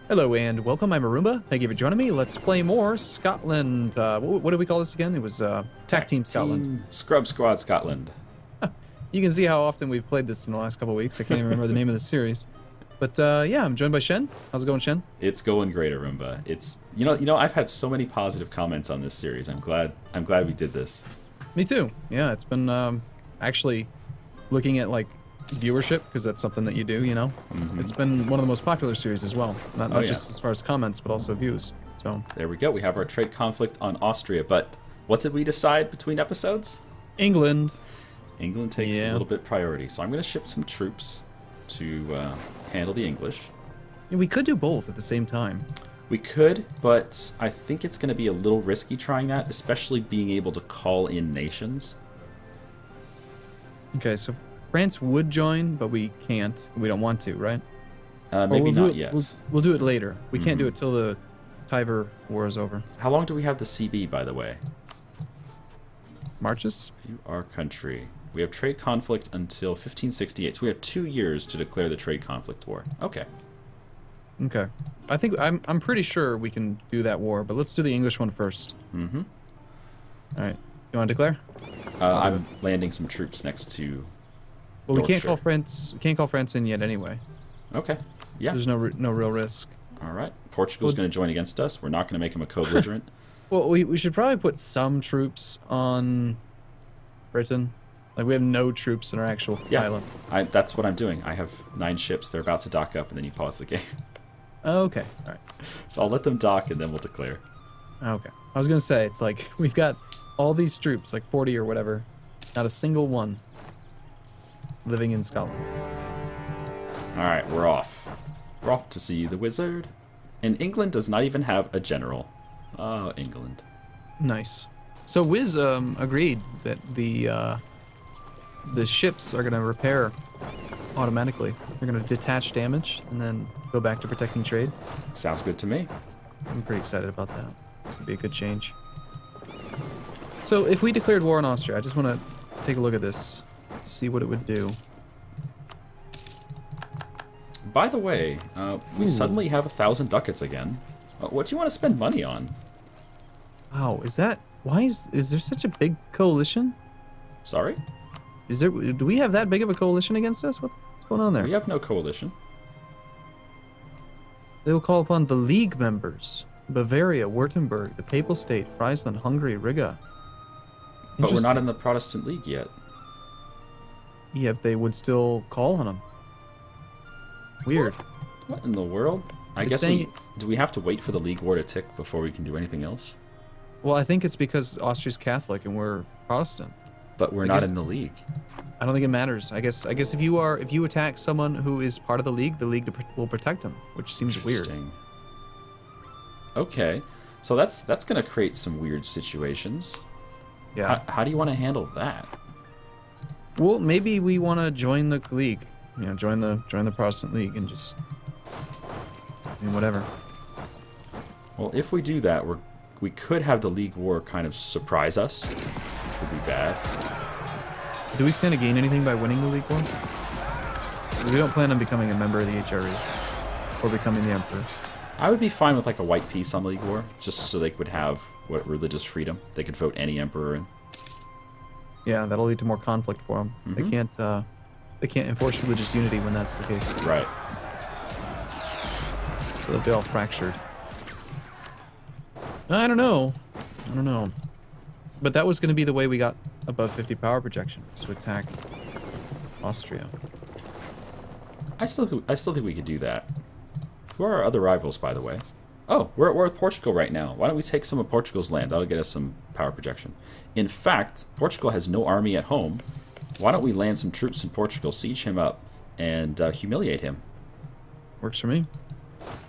Hello and welcome, I'm Arumba. Thank you for joining me. Let's play more Scotland. What do we call this again? It was Tag Team Scotland. Scrub Squad Scotland. You can see how often we've played this in the last couple of weeks. I can't even remember the name of the series. But yeah, I'm joined by Shen. How's it going, Shen? It's going great, Arumba. It's you know I've had so many positive comments on this series. I'm glad we did this. Me too. Yeah, it's been actually looking at like viewership, because that's something that you do, you know. It's been one of the most popular series as well, not just as far as comments but also views. So there we go. We have our trade conflict on Austria, but what did we decide between episodes? England Takes a little bit priority, so I'm going to ship some troops to handle the English. Yeah, we could do both at the same time. We could, but I think it's going to be a little risky trying that, especially being able to call in nations. Okay, so France would join, but we can't. We don't want to, right? Maybe not yet. We'll do it later. We can't do it till the Tiber War is over. How long do we have the CB, by the way? Marches? View our country. We have trade conflict until 1568, so we have 2 years to declare the trade conflict war. Okay. Okay. I'm pretty sure we can do that war, but let's do the English one first. All right. You want to declare? I'm landing some troops next to. Well, we can't call France. We can't call France in yet, anyway. Okay. Yeah. There's no real risk. All right. Portugal's going to join against us. We're not going to make him a co-belligerent. Well, we should probably put some troops on Britain. Like, we have no troops in our actual island. That's what I'm doing. I have 9 ships. They're about to dock up, and then you pause the game. Okay. All right. So I'll let them dock, and then we'll declare. Okay. I was going to say, it's like, we've got all these troops, like 40 or whatever. Not a single one living in Scotland. All right, we're off. We're off to see the wizard. And England does not even have a general. Oh, England. Nice. So Wiz agreed that the ships are going to repair automatically. They're going to detach damage and then go back to protecting trade. Sounds good to me. I'm pretty excited about that. It's going to be a good change. So if we declared war on Austria, I just want to take a look at this. See what it would do. By the way, we suddenly have 1,000 ducats again. What do you want to spend money on? Wow, why is there such a big coalition? Sorry? Do we have that big of a coalition against us? What's going on there? We have no coalition. They will call upon the League members: Bavaria, Württemberg, the Papal State, Friesland, Hungary, Riga. But we're not in the Protestant League yet. Yeah, they would still call on them. Weird. What in the world? I guess do we have to wait for the League War to tick before we can do anything else? Well, I think it's because Austria's Catholic and we're Protestant. But we're not in the League. I don't think it matters. I guess if you attack someone who is part of the League will protect them, which seems weird. Okay, so that's going to create some weird situations. Yeah. How do you want to handle that? Well, maybe we want to join the League. You know, join the Protestant League and just, I mean, whatever. Well, if we do that, we could have the League War kind of surprise us, which would be bad. Do we stand to gain anything by winning the League War? We don't plan on becoming a member of the HRE or becoming the Emperor. I would be fine with like a white peace on the League War, just so they would have religious freedom. They could vote any emperor in. Yeah, that'll lead to more conflict for them. They can't enforce religious unity when that's the case. Right. So they'll be all fractured. I don't know. But that was going to be the way we got above 50 power projection, to attack Austria. I still think we could do that. Who are our other rivals, by the way? Oh, we're with Portugal right now. Why don't we take some of Portugal's land? That'll get us some power projection. In fact, Portugal has no army at home. Why don't we land some troops in Portugal, siege him up, and humiliate him? Works for me.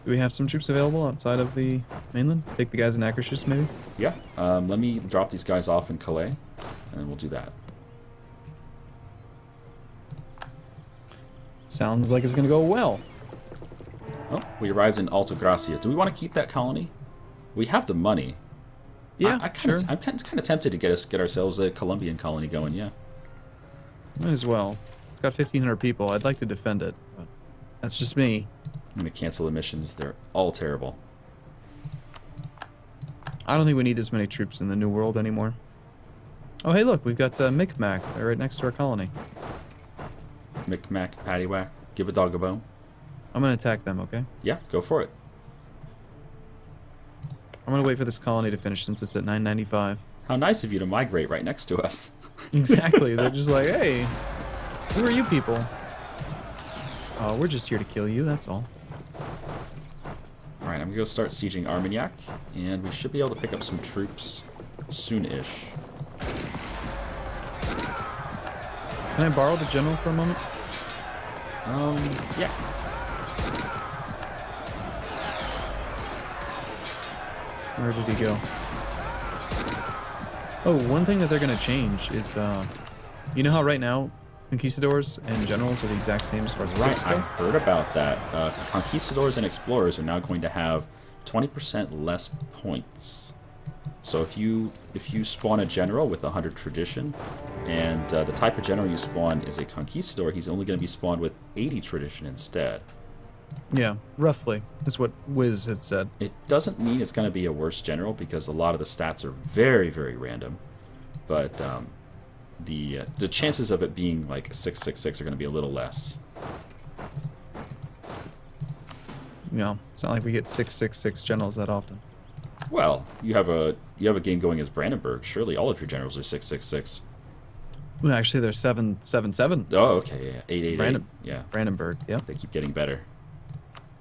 Do we have some troops available outside of the mainland? Take the guys in Akershus, maybe? Yeah. Let me drop these guys off in Calais, and we'll do that. Sounds like it's going to go well. Oh, we arrived in Alta Gracia. Do we want to keep that colony? We have the money. Yeah, sure. I'm kind of tempted to get ourselves a Colombian colony going, yeah. Might as well. It's got 1,500 people. I'd like to defend it, but that's just me. I'm going to cancel the missions. They're all terrible. I don't think we need this many troops in the New World anymore. Oh, hey, look, we've got Micmac. They're right next to our colony. Micmac, paddywhack. Give a dog a bone. I'm going to attack them, okay? Yeah, go for it. I'm going to wait for this colony to finish since it's at 995. How nice of you to migrate right next to us. Exactly. They're just like, hey, who are you people? Oh, we're just here to kill you, that's all. Alright, I'm going to go start sieging Armagnac, and we should be able to pick up some troops soon-ish. Can I borrow the general for a moment? Yeah. Where did he go? Oh, one thing that they're going to change is, you know how right now conquistadors and generals are the exact same as far as Right, go? I heard about that. Conquistadors and explorers are now going to have 20% less points. So if you spawn a general with 100 tradition, and the type of general you spawn is a conquistador, he's only going to be spawned with 80 tradition instead. Yeah, roughly, is what Wiz had said. It doesn't mean it's going to be a worse general, because a lot of the stats are very, very random. But the chances of it being like 666 are going to be a little less. Yeah, it's not like we get 666 generals that often. Well, you have a game going as Brandenburg. Surely all of your generals are 666. Well, actually, they're 777. Oh, okay, yeah, 888. Yeah, Brandenburg. Yep. they keep getting better.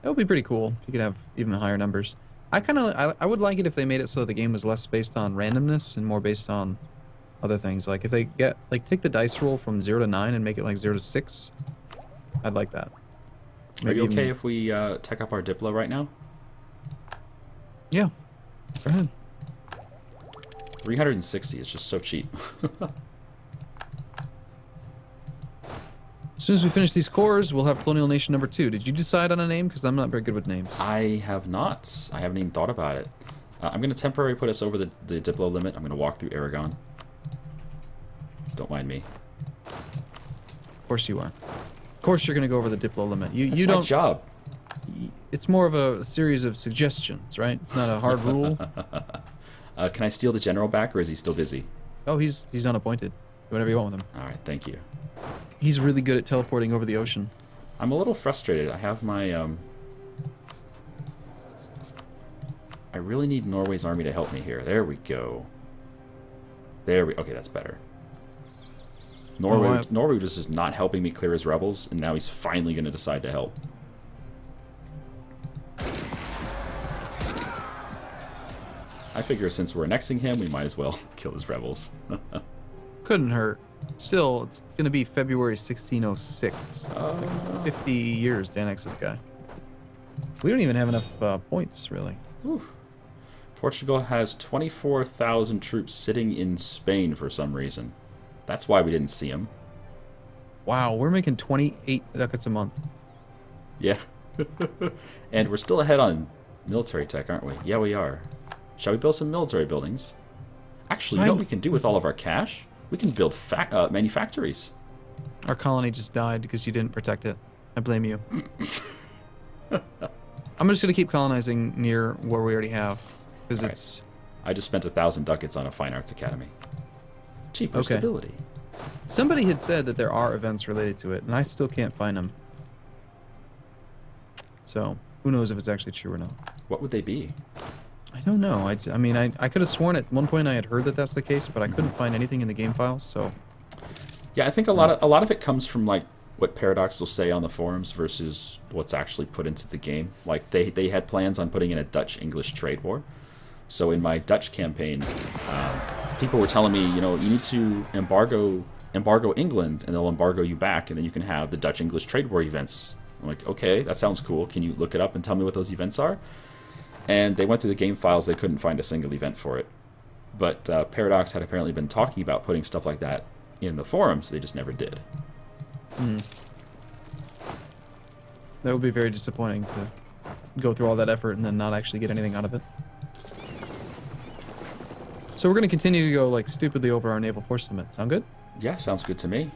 That would be pretty cool if you could have even higher numbers. I would like it if they made it so the game was less based on randomness and more based on other things. Like if they get take the dice roll from 0 to 9 and make it like 0 to 6. I'd like that. Maybe are you okay if we tech up our Diplo right now? Yeah. Go ahead. 360 is just so cheap. As soon as we finish these cores, we'll have Colonial Nation number 2. Did you decide on a name? Because I'm not very good with names. I have not. I haven't even thought about it. I'm going to temporarily put us over the Diplo limit. I'm going to walk through Aragon. Don't mind me. Of course you are. Of course you're going to go over the Diplo limit. That's you my don't. job. It's more of a series of suggestions, right? It's not a hard rule. Can I steal the general back, or is he still busy? Oh, he's unappointed. Do whatever you want with him. All right, thank you. He's really good at teleporting over the ocean. I'm a little frustrated. I have my I really need Norway's army to help me here. There we go. Okay, that's better. Norway just is not helping me clear his rebels, and now he's finally going to decide to help. I figure since we're annexing him, we might as well kill his rebels. Couldn't hurt. Still, it's going to be February 1606. 50 years to annex this guy. We don't even have enough points, really. Whew. Portugal has 24,000 troops sitting in Spain for some reason. That's why we didn't see him. Wow, we're making 28 ducats a month. Yeah. And we're still ahead on military tech, aren't we? Yeah, we are. Shall we build some military buildings? Actually, you know what we can do with all of our cash? We can build manufactories. Our colony just died because you didn't protect it. I blame you. I'm just going to keep colonizing near where we already have. Because it's... I just spent 1,000 ducats on a fine arts academy. Cheaper stability. Somebody had said that there are events related to it, and I still can't find them. So, who knows if it's actually true or not. What would they be? I don't know. I mean, I could have sworn at one point I had heard that that's the case, but I couldn't find anything in the game files, so... Yeah, I think a lot of it comes from, like, what Paradox will say on the forums versus what's actually put into the game. Like, they had plans on putting in a Dutch-English trade war. So in my Dutch campaign, people were telling me, you know, you need to embargo England, and they'll embargo you back, and then you can have the Dutch-English trade war events. I'm like, okay, that sounds cool. Can you look it up and tell me what those events are? And they went through the game files. They couldn't find a single event for it. But Paradox had apparently been talking about putting stuff like that in the forums. They just never did. That would be very disappointing to go through all that effort and then not actually get anything out of it. So we're going to continue to go like stupidly over our naval force limit. Sound good? Yeah, sounds good to me.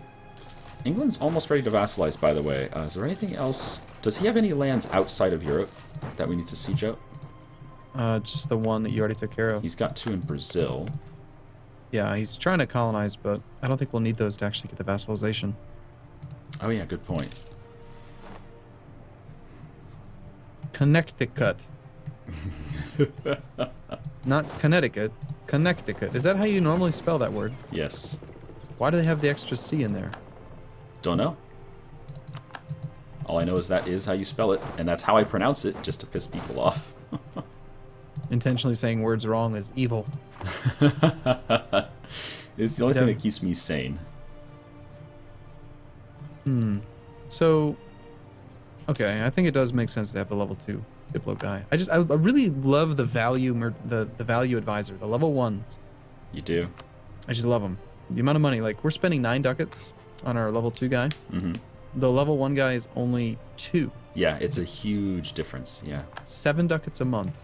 England's almost ready to vassalize, by the way. Is there anything else Does he have any lands outside of Europe that we need to siege out? Just the one that you already took care of. He's got 2 in Brazil. Yeah, he's trying to colonize, but I don't think we'll need those to actually get the vassalization. Oh yeah, good point. Connecticut. Not Connecticut. Connecticut. Is that how you normally spell that word? Yes. Why do they have the extra C in there? Don't know. All I know is that is how you spell it, and that's how I pronounce it, just to piss people off. Intentionally saying words wrong is evil. It's the only thing that keeps me sane. So, okay, I think it does make sense to have the level 2 Diplo guy. I really love the value the value advisor, the level 1s. You do? I just love them. The amount of money, like we're spending 9 ducats on our level 2 guy. Mm-hmm. The level 1 guy is only 2. Yeah, it's a huge difference. Yeah. 7 ducats a month.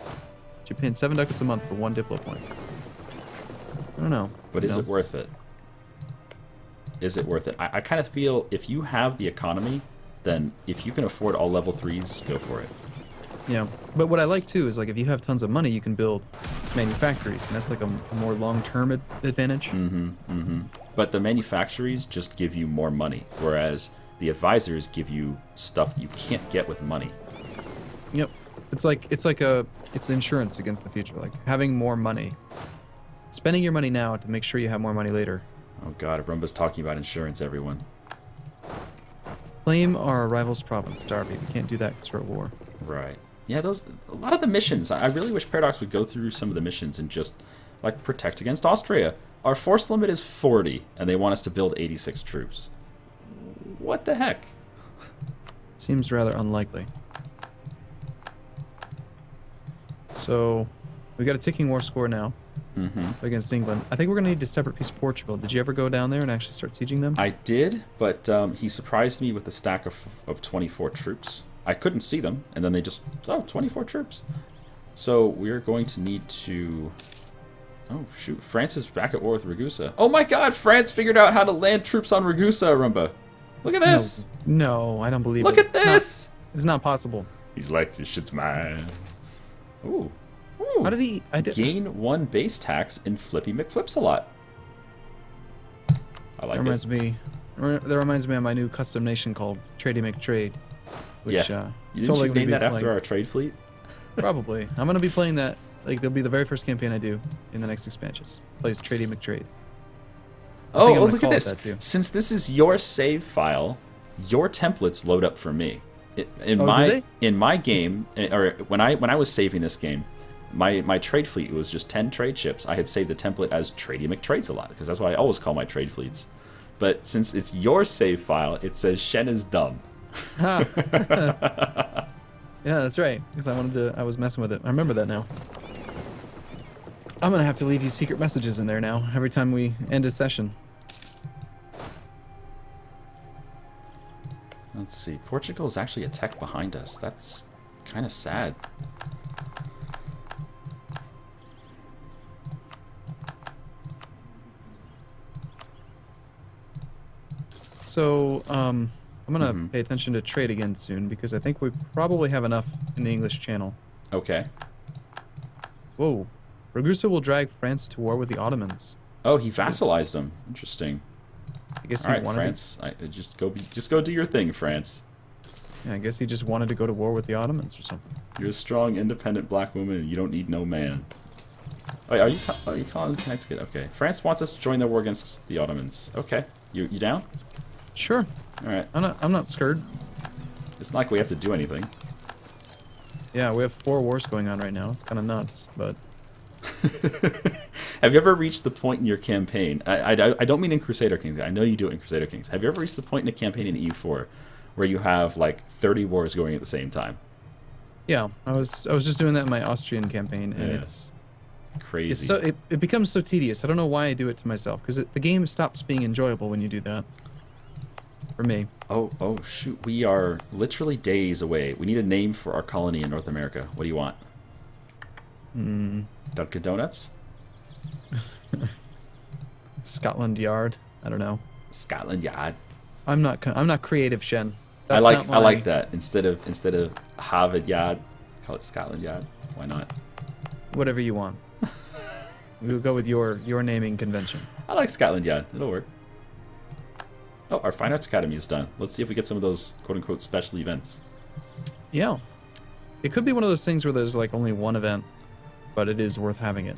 You're paying 7 ducats a month for 1 Diplo point. I don't know. But is it worth it? Is it worth it? I kind of feel if you have the economy, then if you can afford all level 3s, go for it. Yeah, but what I like too is like if you have tons of money, you can build manufactories, and that's like a more long-term advantage. Mm-hmm, mm-hmm. But the manufactories just give you more money, whereas the advisors give you stuff that you can't get with money. Yep, it's insurance against the future. Like having more money, spending your money now to make sure you have more money later. Oh God, Arumba's talking about insurance, everyone. Claim our rival's province, Darby. We can't do that because we're at war. Right. Yeah, a lot of the missions. I really wish Paradox would go through some of the missions and just, like, protect against Austria. Our force limit is 40, and they want us to build 86 troops. What the heck? Seems rather unlikely. So, we got a ticking war score now against England. I think we're going to need a separate piece of Portugal. Did you ever go down there and actually start sieging them? I did, but he surprised me with a stack of 24 troops. I couldn't see them, and then they just... Oh, 24 troops. So we're going to need to... Oh, shoot. France is back at war with Ragusa. Oh my God! France figured out how to land troops on Ragusa, Arumba. Look at this! No, I don't believe it. Look at this! It's not possible. He's like, this shit's mine. Ooh. Ooh. How did he... Gain 1 base tax and Flippy McFlips a lot. I like it. That reminds me of my new custom nation called Trady McTrade. Which, yeah. Didn't you name that after our trade fleet? Probably. I'm going to be playing that. Like, that'll be the very first campaign I do in the next expansions. Plays Trady McTrade. Oh, look at this. Since this is your save file, your templates load up for me. In my game, or when I was saving this game, my trade fleet was just 10 trade ships. I had saved the template as Trady McTrades a lot, because that's what I always call my trade fleets. But since it's your save file, it says Shen is dumb. Yeah, that's right. Because I was messing with it. I remember that now. I'm gonna have to leave you secret messages in there now every time we end a session. Let's see. Portugal is actually a tech behind us. That's kind of sad. So, I'm gonna pay attention to trade again soon because I think we probably have enough in the English Channel. Okay. Whoa. Ragusa will drag France to war with the Ottomans. Oh, he vassalized them. Interesting. I guess he wanted France. Just go do your thing, France. Yeah, I guess he just wanted to go to war with the Ottomans or something. You're a strong, independent black woman, and you don't need no man. Wait, are you calling Connecticut? Okay. France wants us to join their war against the Ottomans. Okay. You down? Sure. All right. I'm not scared. It's not like we have to do anything. Yeah, we have 4 wars going on right now. It's kind of nuts, but... Have you ever reached the point in your campaign? I don't mean in Crusader Kings. I know you do it in Crusader Kings. Have you ever reached the point in a campaign in EU4 where you have like 30 wars going at the same time? Yeah, I was just doing that in my Austrian campaign, and it's crazy. It becomes so tedious. I don't know why I do it to myself because the game stops being enjoyable when you do that. For me. Oh shoot! We are literally days away. We need a name for our colony in North America. What do you want? Dunkin' Donuts? Scotland Yard. I don't know. Scotland Yard. I'm not creative, Shen. I like that. Instead of Harvard Yard, call it Scotland Yard. Why not? Whatever you want. We'll go with your naming convention. I like Scotland Yard. It'll work. Oh, our Fine Arts Academy is done. Let's see if we get some of those quote-unquote special events. Yeah. It could be one of those things where there's like only one event, but it is worth having it.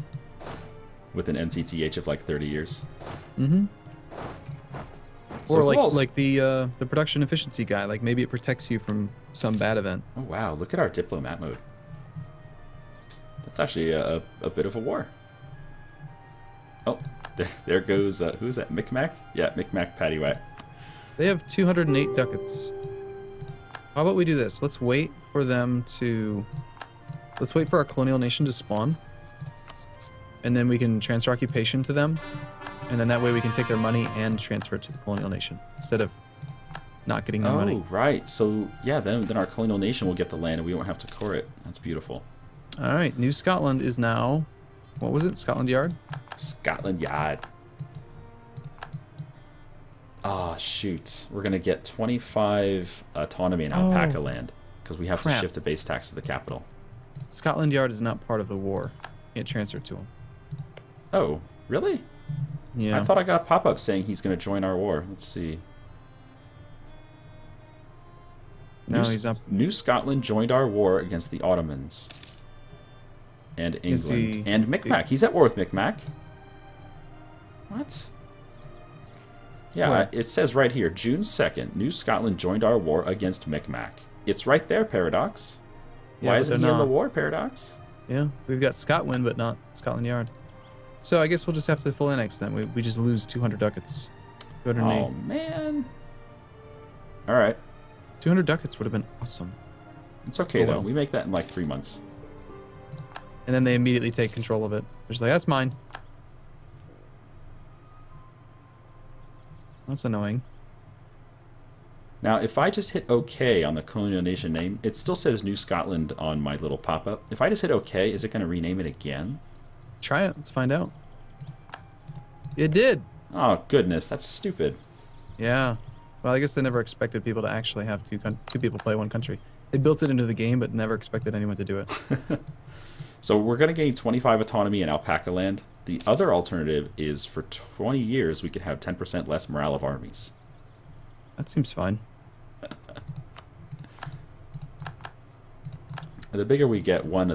With an MTTH of like 30 years. Mm-hmm. So or like the production efficiency guy. Like maybe it protects you from some bad event. Oh wow, look at our diplomat mode. That's actually a bit of a war. Oh, there goes, who's that, Micmac? Yeah, Micmac Paddywhack. They have 208 ducats. How about we do this? Let's wait for them to... Let's wait for our colonial nation to spawn. And then we can transfer occupation to them. And then that way we can take their money and transfer it to the colonial nation. Instead of not getting their money. Oh, right. So, yeah, then our colonial nation will get the land and we won't have to core it. That's beautiful. Alright, New Scotland is now... What was it? Scotland Yard? Scotland Yard. Ah, shoot. We're going to get 25 autonomy in alpaca land. Because we have to shift a base tax to the capital. Scotland Yard is not part of the war. Can't transfer it to him. Oh, really? Yeah. I thought I got a pop-up saying he's going to join our war. Let's see. No, he's not. New Scotland joined our war against the Ottomans. And England. And Micmac. He's at war with Micmac. What? Yeah, what? It says right here, June 2nd, New Scotland joined our war against Micmac. It's right there, Paradox. Yeah, why isn't he in the war, Paradox? Yeah, we've got Scotland, but not Scotland Yard. So I guess we'll just have to full annex then. We just lose 200 ducats. 208. Oh, man. All right. 200 ducats would have been awesome. It's okay, though. We make that in like 3 months. And then they immediately take control of it. They're just like, that's mine. That's annoying. Now, if I just hit OK on the colonial nation name, it still says New Scotland on my little pop-up. If I just hit OK, is it going to rename it again? Try it. Let's find out. It did. Oh, goodness. That's stupid. Yeah. Well, I guess they never expected people to actually have two people play one country. They built it into the game, but never expected anyone to do it. So we're going to gain 25 autonomy in alpaca land. The other alternative is for 20 years, we could have 10% less morale of armies. That seems fine. The bigger we get, one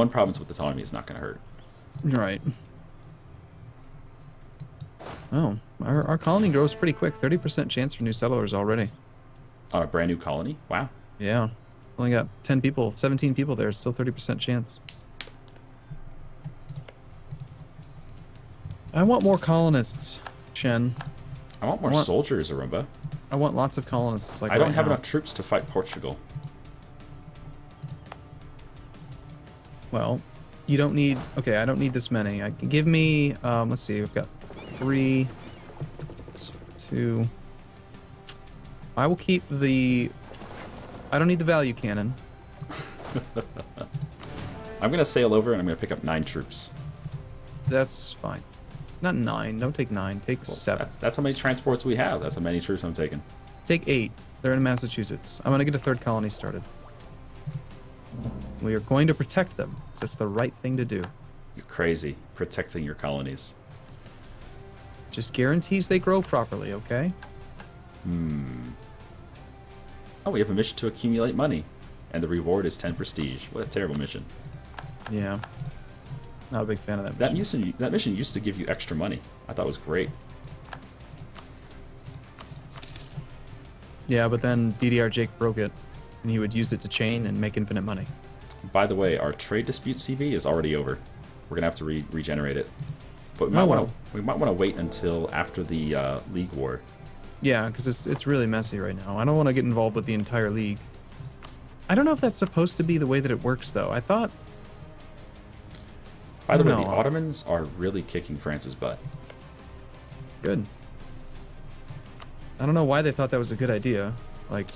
province with autonomy is not going to hurt. Right. Oh, our colony grows pretty quick. 30% chance for new settlers already. Oh, a brand new colony? Wow. Yeah. Only got 10 people, 17 people there. Still 30% chance. I want more colonists, Shen. I want more soldiers, Arumba. I want lots of colonists. Like I don't have enough troops to fight Portugal. Well, you don't need... Okay, I don't need this many. Give me... let's see. We've got 3... 2... I will keep the... I don't need the value cannon. I'm going to sail over and I'm going to pick up 9 troops. That's fine. Not 9. Don't take 9. Take 7. That's how many transports we have. That's how many troops I'm taking. Take 8. They're in Massachusetts. I'm going to get a 3rd colony started. We are going to protect them. So that's the right thing to do. You're crazy. Protecting your colonies. Just guarantees they grow properly, okay? Oh, we have a mission to accumulate money. And the reward is 10 prestige. What a terrible mission. Yeah. Not a big fan of that mission. That mission used to give you extra money. I thought it was great. Yeah, but then DDR Jake broke it, and he would use it to chain and make infinite money. By the way, our trade dispute CV is already over. We're gonna have to regenerate it, but we might want to wait until after the League War. Yeah, because it's really messy right now. I don't want to get involved with the entire league. I don't know if that's supposed to be the way that it works, though. I thought. By the way, the Ottomans are really kicking France's butt. Good. I don't know why they thought that was a good idea. Like,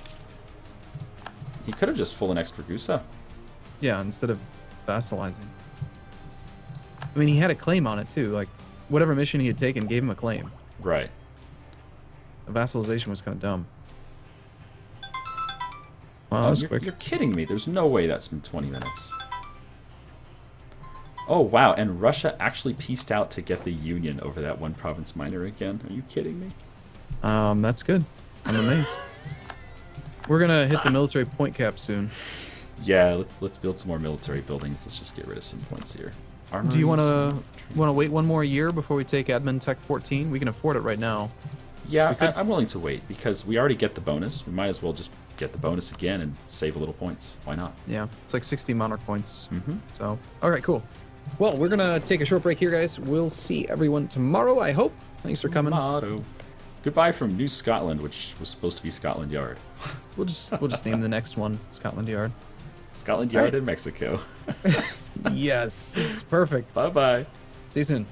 he could have just full annexed Ragusa. Yeah, instead of vassalizing. I mean, he had a claim on it too. Like, whatever mission he had taken gave him a claim. Right. The vassalization was kind of dumb. Wow, that was quick. You're kidding me. There's no way that's been 20 minutes. Oh, wow. And Russia actually pieced out to get the Union over that one province minor again. Are you kidding me? That's good. I'm amazed. We're going to hit the military point cap soon. Yeah, let's build some more military buildings. Let's just get rid of some points here. Do you want to wait one more year before we take Admin Tech 14? We can afford it right now. Yeah, I'm willing to wait because we already get the bonus. We might as well just get the bonus again and save a little points. Why not? Yeah, it's like 60 monarch points. So, all right, cool. Well, we're going to take a short break here, guys. We'll see everyone tomorrow, I hope. Thanks for coming. Tomorrow. Goodbye from New Scotland, which was supposed to be Scotland Yard. We'll just name the next one Scotland Yard. Scotland Yard in Mexico. Yes, it's perfect. Bye-bye. See you soon.